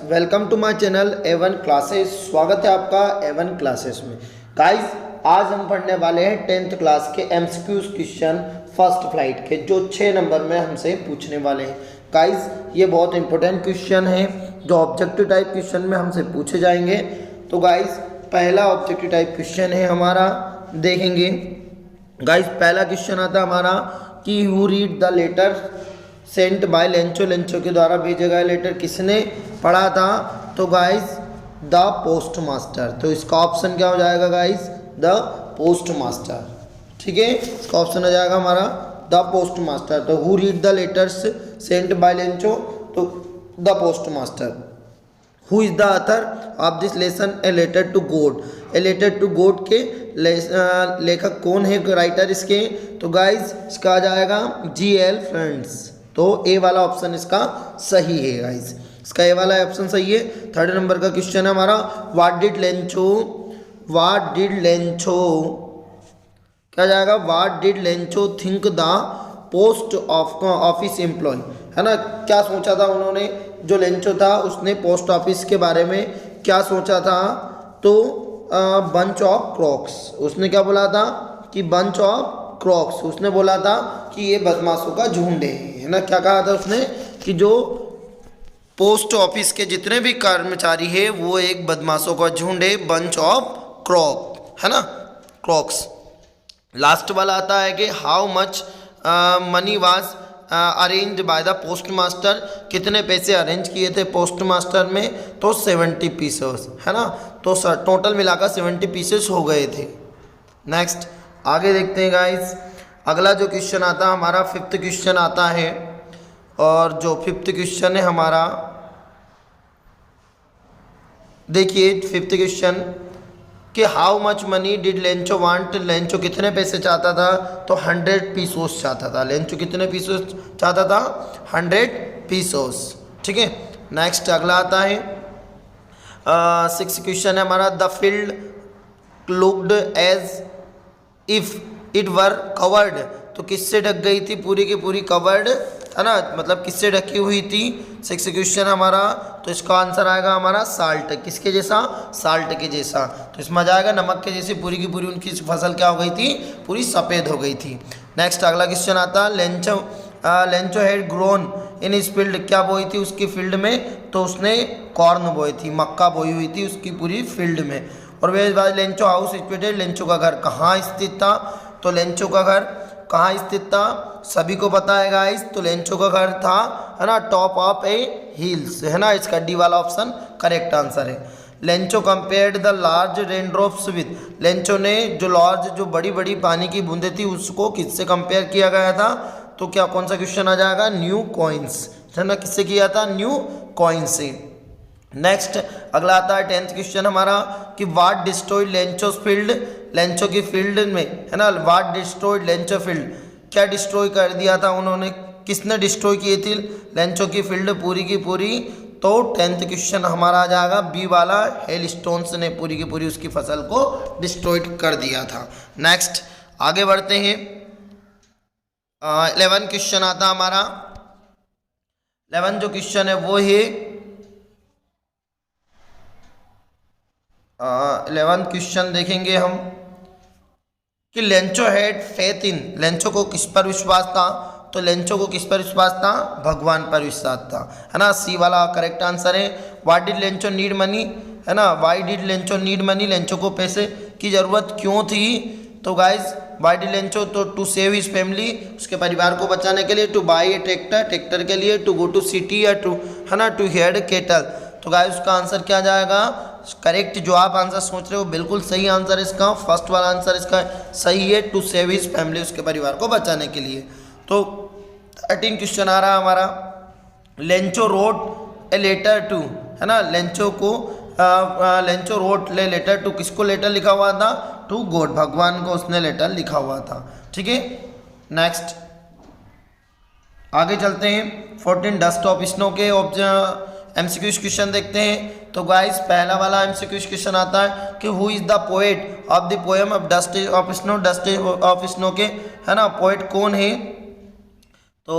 Welcome to my channel A1 classes. स्वागत है आपका A1 क्लासेस में। गाइस, आज हम पढ़ने वाले हैं 10th क्लास के MCQs क्वेश्चन फर्स्ट फ्लाइट के, जो 6 नंबर में हमसे पूछने वाले हैं। गाइस, ये बहुत इंपॉर्टेंट क्वेश्चन है जो ऑब्जेक्टिव टाइप क्वेश्चन में हमसे पूछे जाएंगे। तो गाइस, पहला ऑब्जेक्टिव टाइप क्वेश्चन है हमारा, देखेंगे। गाइस, पहला क्वेश्चन आता है हमारा कि who read the letter sent by Lencho, Lencho के द्वारा भेजा गया लेटर किसने पढ़ा था? तो गाइस, द पोस्ट मास्टर। तो इसका ऑप्शन क्या हो जाएगा गाइस? The post master. ठीक है, इसका ऑप्शन हो जाएगा हमारा द पोस्ट मास्टर। तो who read the letters sent by Lencho, तो the postmaster. Who is the author of this lesson a letter to God? A letter to God के लेखक कौन है, राइटर इसके? तो गाइस, इसका आ जाएगा GL फ्रेंड्स। तो ए वाला ऑप्शन इसका सही है गाइस, इसका ए वाला ऑप्शन सही है। थर्ड नंबर का क्वेश्चन है हमारा, व्हाट डिड लेंचो क्या जाएगा? What did Lencho think the post office employ, है ना? क्या सोचा था उन्होंने? जो लेंचो था उसने पोस्ट ऑफिस के बारे में क्या सोचा था? तो बंच ऑफ क्रॉक्स। उसने क्या बोला था कि बंच ऑफ क्रॉक्स। उसने बोला था कि ये बदमाशों का झुंड है ना? क्या कहा था उसने? कि जो पोस्ट ऑफिस के जितने भी कर्मचारी है वो एक बदमाशों का झुंड है, बंच ऑफ क्रॉक, है ना, क्रॉक्स। लास्ट वाला आता है कि how much money was arrange by the post master. कितने पैसे अरेंज किए थे पोस्ट मास्टर में? तो 70 पीसेस, है ना? तो टोटल मिलाकर 70 पीसेस हो गए थे। नेक्स्ट आगे देखते हैं गाइस। अगला जो क्वेश्चन आता है हमारा, फिफ्थ क्वेश्चन आता है, और जो फिफ्थ क्वेश्चन है हमारा, देखिए फिफ्थ क्वेश्चन कि how much money did Lencho want. Lencho कितने पैसे चाहता था? तो 100 पीसोस चाहता था। लेंचो कितने पीसोस चाहता था? 100 पीसोस। ठीक है, नेक्स्ट अगला आता है सिक्स क्वेश्चन है हमारा, the field looked as if it were covered. तो किससे ढक गई थी? पूरी की पूरी कवर्ड, है ना? मतलब किससे ढकी हुई थी? सिक्स क्वेश्चन हमारा। तो इसका आंसर आएगा हमारा साल्ट। किसके जैसा? साल्ट के जैसा। तो इसमें आ जाएगा नमक के जैसे पूरी की पूरी उनकी फसल क्या हो गई थी? पूरी सफ़ेद हो गई थी। नेक्स्ट अगला क्वेश्चन आता, लेंचो हैड ग्रोन इन इस फील्ड। क्या बोई थी उसकी फील्ड में? तो उसने कॉर्न बोई थी, मक्का बोई हुई थी उसकी पूरी फील्ड में। और वे लेंचो हाउस सिचुएटेड। लेंचो का घर कहाँ स्थित था? तो लेंचो का घर कहाँ स्थित था? सभी को पता है गाइस। तो लेंचो का घर था, है ना, टॉप ऑफ ए हिल्स, है ना? इसका डी वाला ऑप्शन करेक्ट आंसर है। Lencho compared the large raindrops with. Lencho ने जो बड़ी बड़ी पानी की बूंदें थी उसको किससे कंपेयर किया गया था? तो क्या कौन सा क्वेश्चन आ जाएगा? न्यू कॉइन्स, है ना? किससे किया था? न्यू कॉइन्स से। नेक्स्ट अगला आता है 10th क्वेश्चन हमारा कि व्हाट डिस्ट्रॉयड लेंचोस फील्ड। लेंचो की फील्ड में, है ना, व्हाट डिस्ट्रॉयड लेंचो फील्ड। क्या डिस्ट्रॉय कर दिया था उन्होंने? किसने डिस्ट्रॉय की थी लेंचो की फील्ड पूरी की पूरी? तो 10th क्वेश्चन हमारा आ जाएगा बी वाला, हेल स्टोन्स ने पूरी की पूरी उसकी फसल को डिस्ट्रॉयड कर दिया था। नेक्स्ट आगे बढ़ते हैं। 11 क्वेश्चन आता हमारा। 11 जो क्वेश्चन है वो है 11th क्वेश्चन देखेंगे हम कि Lencho had faith in. Lencho को किस पर विश्वास था? तो लेंचो को किस पर विश्वास था? भगवान पर विश्वास था, है ना? सी वाला करेक्ट आंसर है। What did Lencho need money, है ना? Why did Lencho need money. Lencho को पैसे की ज़रूरत क्यों थी? तो गाइस, व्हाई डिड लेंचो? तो टू सेव हिज फैमिली, उसके परिवार को बचाने के लिए। Two by A tractor, tractor के लिए। टू गो टू सिटी, या टू, है ना, टू हेड केटल। तो गाइस, उसका आंसर क्या जाएगा? करेक्ट जो आप आंसर सोच रहे हो बिल्कुल सही आंसर इसका, फर्स्ट वाला आंसर इसका सही है, टू सेव हिज फैमिली, उसके परिवार को बचाने के लिए। तो 13 क्वेश्चन आ रहा है हमारा, Lencho wrote a letter to, है ना? लेंचो रोट ले लेटर टू। किसको लेटर लिखा हुआ था? टू गॉड, भगवान को उसने लेटर लिखा हुआ था। ठीक है, नेक्स्ट आगे चलते हैं। 14 डस्ट ऑफ स्नो के MCQ क्वेश्चन देखते हैं। तो गाइस, पहला वाला MCQ क्वेश्चन आता है कि who is the poet of the poem of dust of snow. Dust of snow के, है ना, पोएट कौन है? तो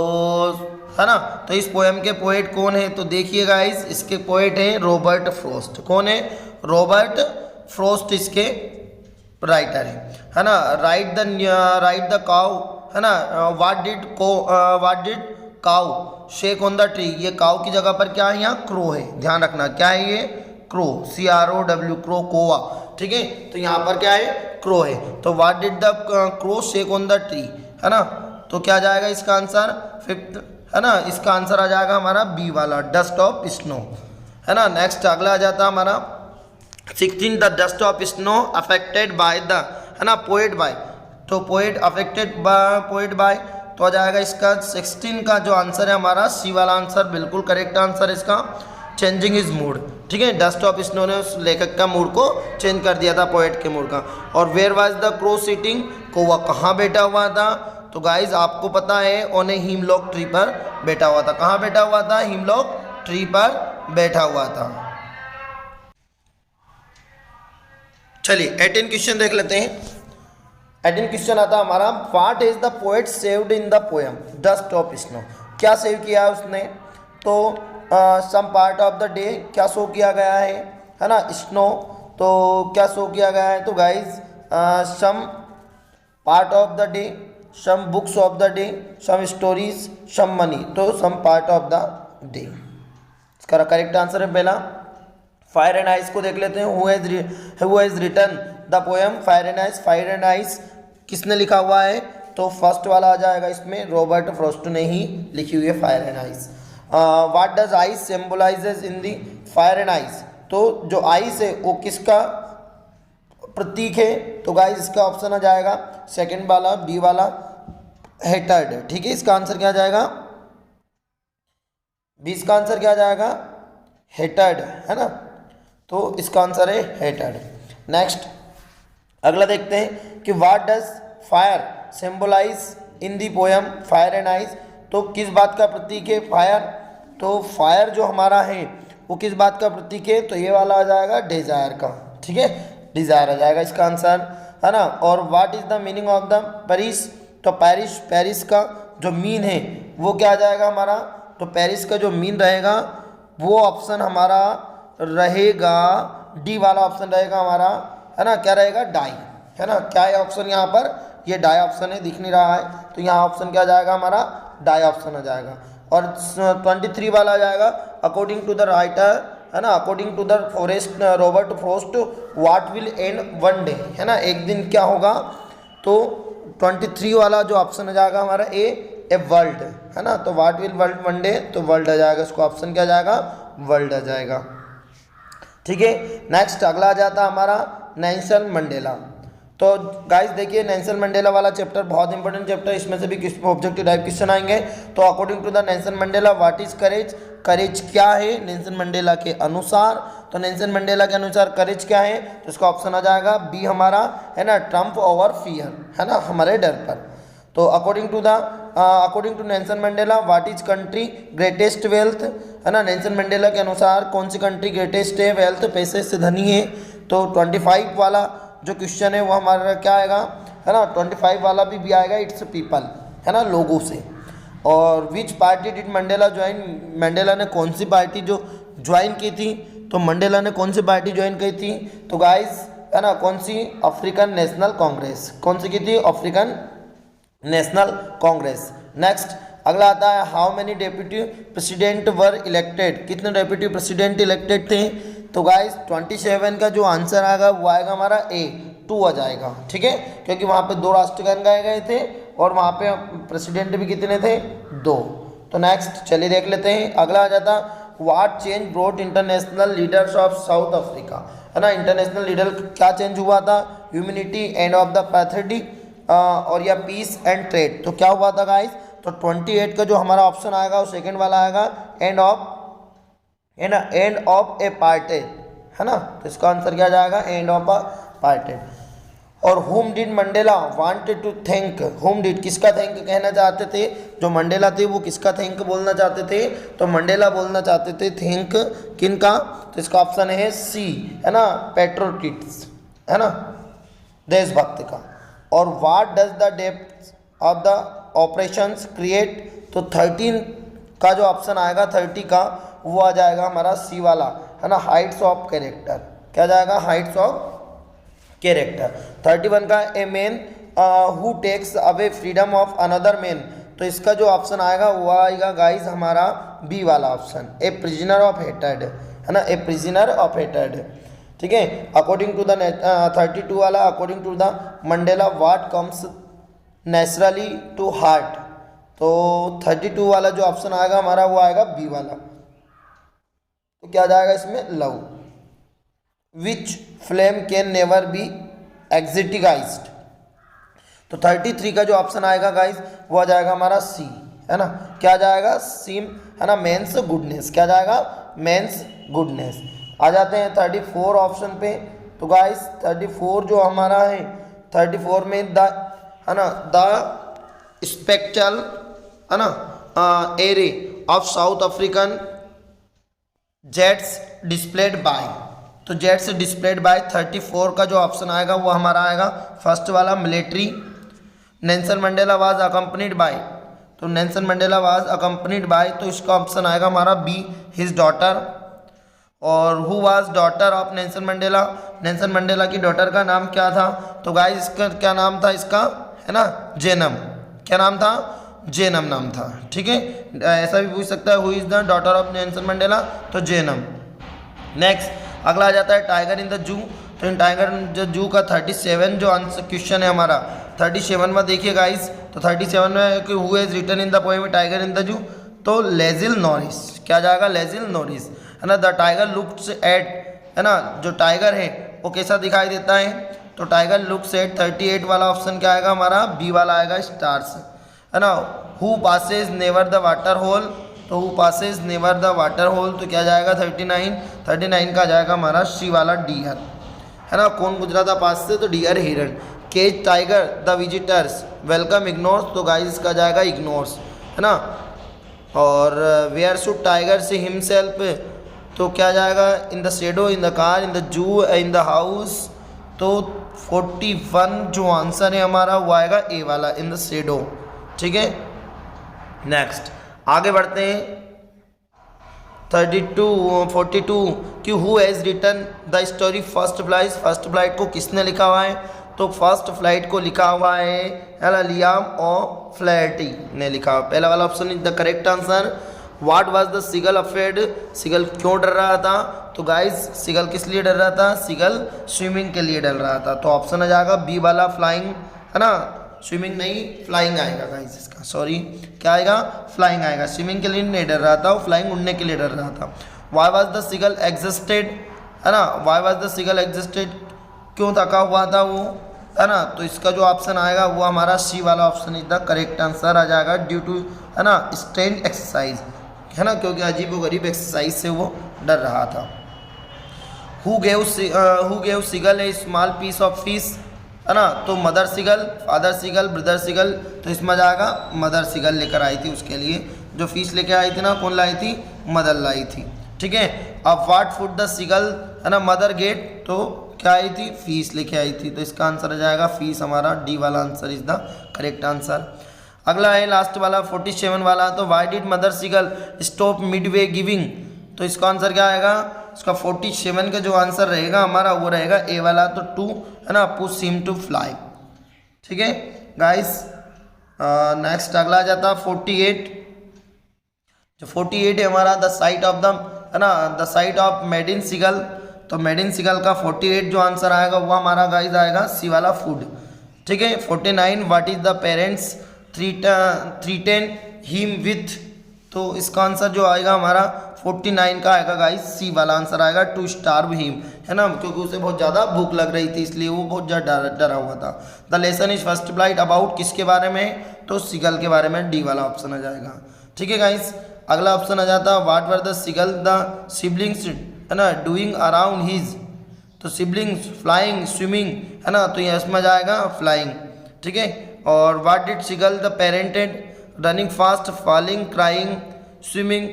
है ना, तो इस पोएम के पोएट कौन है, तो देखिए गाइस इसके पोएट हैं रॉबर्ट फ्रॉस्ट। कौन है, रॉबर्ट फ्रॉस्ट इसके राइटर है ना। राइट द काउ, है ना, what did cow shake on the tree, ये काउ की जगह पर क्या है, यहाँ क्रो है, ध्यान रखना क्या है ये, क्रो, CROW, क्रो, कोवा, ठीक है। तो यहाँ पर क्या है, क्रो है। तो what did the crow shake on the tree, है ना, तो क्या जाएगा इसका आंसर, फिफ्थ, है ना, इसका आंसर आ जाएगा हमारा बी वाला, डस्ट ऑफ स्नो, है ना। नेक्स्ट अगला आ जाता है हमारा 16, the dust of snow affected by the, है ना, पोएट बाय, तो poet affected by, poet by, तो आ जाएगा इसका 16 का जो आंसर है हमारा सी वाला आंसर, बिल्कुल करेक्ट आंसर इसका, चेंजिंग इज मूड, ठीक है। डस्ट ऑफ स्नो ने उस लेखक का मूड को चेंज कर दिया था, पोएट के मूड का। और where was the crow sitting, कौवा कहाँ बैठा हुआ था, तो गाइज आपको पता है ऑन ए हिमलॉक ट्री पर बैठा हुआ था। कहाँ बैठा हुआ था, हिमलॉक ट्री पर बैठा हुआ था। चलिए 18 क्वेश्चन देख लेते हैं। 18 क्वेश्चन आता हमारा, what is the poet saved in the poem dust of snow, क्या सेव किया है उसने, तो some part of the day क्या शो किया गया है ना, स्नो, तो क्या शो किया गया है, तो guys some part of the day, some books of the day, some stories, some money, तो some part of the day, इसका करेक्ट आंसर है पहला। फायर एंड आइस को देख लेते हैं, who has written the poem fire and Ice, Fire and Ice किसने लिखा हुआ है, तो फर्स्ट वाला आ जाएगा इसमें, रॉबर्ट फ्रॉस्ट ने ही लिखी हुई है fire and ice. What does ice symbolises in the fire and ice, तो जो आइस है वो किसका प्रतीक है, तो गाइस इसका ऑप्शन आ जाएगा सेकंड वाला, बी वाला, हेटर्ड, ठीक है। इसका आंसर क्या जाएगा, बी, इसका आंसर क्या जाएगा, हेटर्ड, है ना, तो इसका आंसर है हेटर्ड। नेक्स्ट अगला देखते हैं कि what does fire symbolize in the poem fire and ice, तो किस बात का प्रतीक है फायर, तो फायर जो हमारा है वो किस बात का प्रतीक है, तो ये वाला आ जाएगा डिजायर का, ठीक है, डिजायर आ जाएगा इसका आंसर, है ना। और what is the meaning of the Paris, तो पेरिस, पेरिस का जो मीन है वो क्या आ जाएगा हमारा, तो पेरिस का जो मीन रहेगा वो ऑप्शन हमारा रहेगा डी वाला ऑप्शन रहेगा हमारा, है ना, क्या रहेगा, डाई, है ना, क्या है ऑप्शन यहाँ पर, ये डाई ऑप्शन है, दिख नहीं रहा है, तो यहाँ ऑप्शन क्या जाएगा हमारा, डाई ऑप्शन आ जाएगा। और 23 वाला आ जाएगा, अकॉर्डिंग टू द राइटर, है ना, according to the forest Robert Frost what will end one day, है ना, एक दिन क्या होगा, तो 23 वाला जो ऑप्शन आ जाएगा हमारा ए वर्ल्ड, है ना, तो what will world one day, तो वर्ल्ड आ जाएगा, इसको ऑप्शन क्या जाएगा, वर्ल्ड आ जाएगा, ठीक है। नेक्स्ट अगला आ जाता हमारा नेल्सन मंडेला, तो गाइस देखिए नेल्सन मंडेला वाला चैप्टर बहुत इंपॉर्टेंट चैप्टर, इसमें से भी ऑब्जेक्टिव टाइप क्वेश्चन आएंगे। तो according to the Nelson Mandela what is courage, courage क्या है नेल्सन मंडेला के अनुसार, तो नेल्सन मंडेला के अनुसार करेज क्या है, तो इसका ऑप्शन आ जाएगा बी हमारा, है ना, ट्रम्प ओवर फियर, है ना, हमारे डर पर। तो according to Nelson Mandela what is country greatest wealth, है ना, नेल्सन मंडेला के अनुसार कौन सी कंट्री ग्रेटेस्ट है, वेल्थ, पैसे से धनी है, तो 25 वाला जो क्वेश्चन है वो हमारा क्या आएगा, है ना, 25 वाला भी आएगा, इट्स पीपल, है ना, लोगों से। और विच party did Mandela join, Mandela ने कौन सी पार्टी जो ज्वाइन की थी, तो मंडेला ने कौन सी पार्टी ज्वाइन की थी, तो गाइस, है ना, कौन सी, अफ्रीकन नेशनल कांग्रेस, कौन सी की थी, अफ्रीकन नेशनल कांग्रेस। नेक्स्ट अगला आता है, how many deputy president were elected, कितने डेप्यूटी प्रेसिडेंट इलेक्टेड थे, तो गाइस 27 का जो आंसर आएगा वो आएगा हमारा ए 2 आ जाएगा, ठीक है, क्योंकि वहाँ पे 2 राष्ट्रगान गाए गए थे और वहाँ पे प्रेसिडेंट भी कितने थे, 2। तो नेक्स्ट चलिए देख लेते हैं, अगला आ जाता what change brought international leaders of south Africa, है ना, इंटरनेशनल लीडर क्या चेंज हुआ था, ह्यूमैनिटी, एंड ऑफ द पैथर्डी और या पीस एंड ट्रेड, तो क्या हुआ था गाइस, तो 28 का जो हमारा ऑप्शन आएगा वो सेकंड वाला आएगा, एंड ऑफ, है ना, एंड ऑफ ए पार्टेड, है ना, तो इसका आंसर क्या जाएगा, एंड ऑफ अ पार्टेड। और whom did Mandela wanted to thank, whom did किसका थैंक कहना चाहते थे, जो मंडेला थे वो किसका थैंक बोलना चाहते थे, तो मंडेला बोलना चाहते थे थैंक किनका, तो इसका ऑप्शन है सी, है ना, पैट्रियट्स, है ना, देशभक्त का। और what does the depth of the operations create, तो 13 का जो ऑप्शन आएगा 30 का वो आ जाएगा हमारा सी वाला, है ना, हाइट्स ऑफ कैरेक्टर। क्या जाएगा? Heights of character. 31 का a man who takes away freedom of another man, तो इसका जो ऑप्शन आएगा वो आएगा गाइज हमारा बी वाला option, A prisoner of hated, है ना, ए प्रिजनर ऑफ हेटेड। ठीक है, अकॉर्डिंग टू द 32 वाला, according to the Mandela what comes naturally to heart, तो 32 वाला जो ऑप्शन आएगा हमारा वो आएगा बी वाला। तो क्या जाएगा इसमें? Love. Which flame can never be extinguished, तो 33 का जो ऑप्शन आएगा गाइज वो आ जाएगा हमारा सी, है ना। क्या जाएगा? सीम, है ना, मेंस गुडनेस। क्या जाएगा? Mains goodness. आ जाते हैं 34 ऑप्शन पे। तो गाइज 34 जो हमारा है, 34 में द, है ना, द स्पेक्ट्रल, है ना, array of south African jets displayed bye, तो जेट्स डिस्प्लेड बाय 34 का जो ऑप्शन आएगा वो हमारा आएगा फर्स्ट वाला, military. Nelson Mandela was accompanied by, तो Nelson Mandela was accompanied by, तो इसका ऑप्शन आएगा हमारा बी, हिज डॉटर। और who was daughter of Nelson Mandela, Nelson Mandela की डॉटर का नाम क्या था? तो गाइस इसका क्या नाम था इसका, है ना, जेनम। क्या नाम था? जेनम नाम था। ठीक है, ऐसा भी पूछ सकता है who is the daughter of Nelson Mandela, तो जेनम। नेक्स्ट अगला आ जाता है टाइगर इन द जू, तो इन टाइगर इन द जू का 37 जो आंसर क्वेश्चन है हमारा, 37 में देखिए गाइस, तो 37 में कि who has written in the poem tiger in the zoo, तो लेजिल नॉरिस। क्या जाएगा? लेजिल नॉरिस, है ना। द टाइगर लुक्स एट, है ना, जो टाइगर है वो कैसा दिखाई देता है, तो टाइगर लुक्स एट 38 वाला ऑप्शन क्या आएगा हमारा? बी वाला आएगा, स्टार्स, है ना। Who passes never the water hole, तो who passes never the water hole, तो क्या जाएगा? 39 का जाएगा हमारा सी वाला, डियर, है ना। कौन गुजरा था पास से? तो डियर हिरन। Cage tiger the visitors welcome ignores, तो गाइस का जाएगा इग्नोर्स, है ना। और where should tiger say himself, तो क्या जाएगा? In the shadow, in the car, in the zoo, in the house, तो 41 जो आंसर है हमारा वो आएगा ए वाला, इन द शेडो। ठीक है, नेक्स्ट आगे बढ़ते हैं 42 कि who has written the story first flight, first flight को किसने लिखा हुआ है? तो फर्स्ट फ्लाइट को लिखा हुआ है लियाम और फ्लैटी ने लिखा हुआ। पहला वाला option is the correct answer. What was the seagull afraid, seagull क्यों डर रहा था? तो गाइस सीगल किस लिए डर रहा था? सीगल स्विमिंग के लिए डर रहा था, तो ऑप्शन आ जाएगा बी वाला, फ्लाइंग, है ना। स्विमिंग नहीं, फ्लाइंग आएगा गाइस इसका, सॉरी क्या आएगा? फ्लाइंग आएगा। स्विमिंग के लिए नहीं डर रहा था, वो फ्लाइंग उड़ने के लिए डर रहा था। Why was the seagull exhausted, है ना, why was the seagull exhausted, क्यों थका हुआ था वो, है ना। तो इसका जो ऑप्शन आएगा वो हमारा सी वाला option is the correct answer आ जाएगा, ड्यू टू, है ना, स्ट्रेन एक्सरसाइज, है ना, क्योंकि अजीब व गरीब एक्सरसाइज से वो डर रहा था। Who gave seagull a small piece of fish, है ना, तो mother seagull, father seagull, brother seagull, तो इसमें जाएगा मदर सीगल लेकर आई थी उसके लिए, जो फिश लेकर आई थी ना, कौन लाई थी? मदर लाई थी। ठीक है, अब व्हाट फूड द सीगल, है ना, मदर गेट, तो क्या आई थी? फिश लेके आई थी, तो इसका आंसर आ जाएगा फिश, हमारा डी वाला answer is the correct answer. अगला है लास्ट वाला 47 वाला, तो why did mother seagull stop midway giving, तो इसका आंसर क्या आएगा? इसका 47 का जो आंसर रहेगा हमारा वो रहेगा ए वाला, तो 2, है ना, पुश हिम टू फ्लाई। ठीक है गाइस, नेक्स्ट अगला आ जाता 48, जो 48 है हमारा द साइट ऑफ द, है ना, द साइट ऑफ मेडिन सीगल, तो मेडिन सीगल का 48 जो आंसर आएगा वो हमारा गाइस आएगा सी वाला, फूड। ठीक है, 49 what is the parents threaten him with, तो इसका आंसर जो आएगा हमारा 49 का आएगा गाइस सी वाला आंसर आएगा, टू स्टार्व हिम, है ना, क्योंकि उसे बहुत ज़्यादा भूख लग रही थी इसलिए वो बहुत ज़्यादा डरा हुआ था। The lesson is first flight about किसके बारे में? तो सीगल के बारे में, डी वाला ऑप्शन आ जाएगा। ठीक है गाइस, अगला ऑप्शन आ जाता है what were the seagull the siblings, है ना, डूइंग अराउंड हिज, तो सिबलिंग्स फ्लाइंग, स्विमिंग, है ना, तो ये इसमें जाएगा फ्लाइंग। ठीक है, और what did seagull the parented, running fast, falling, crying, swimming,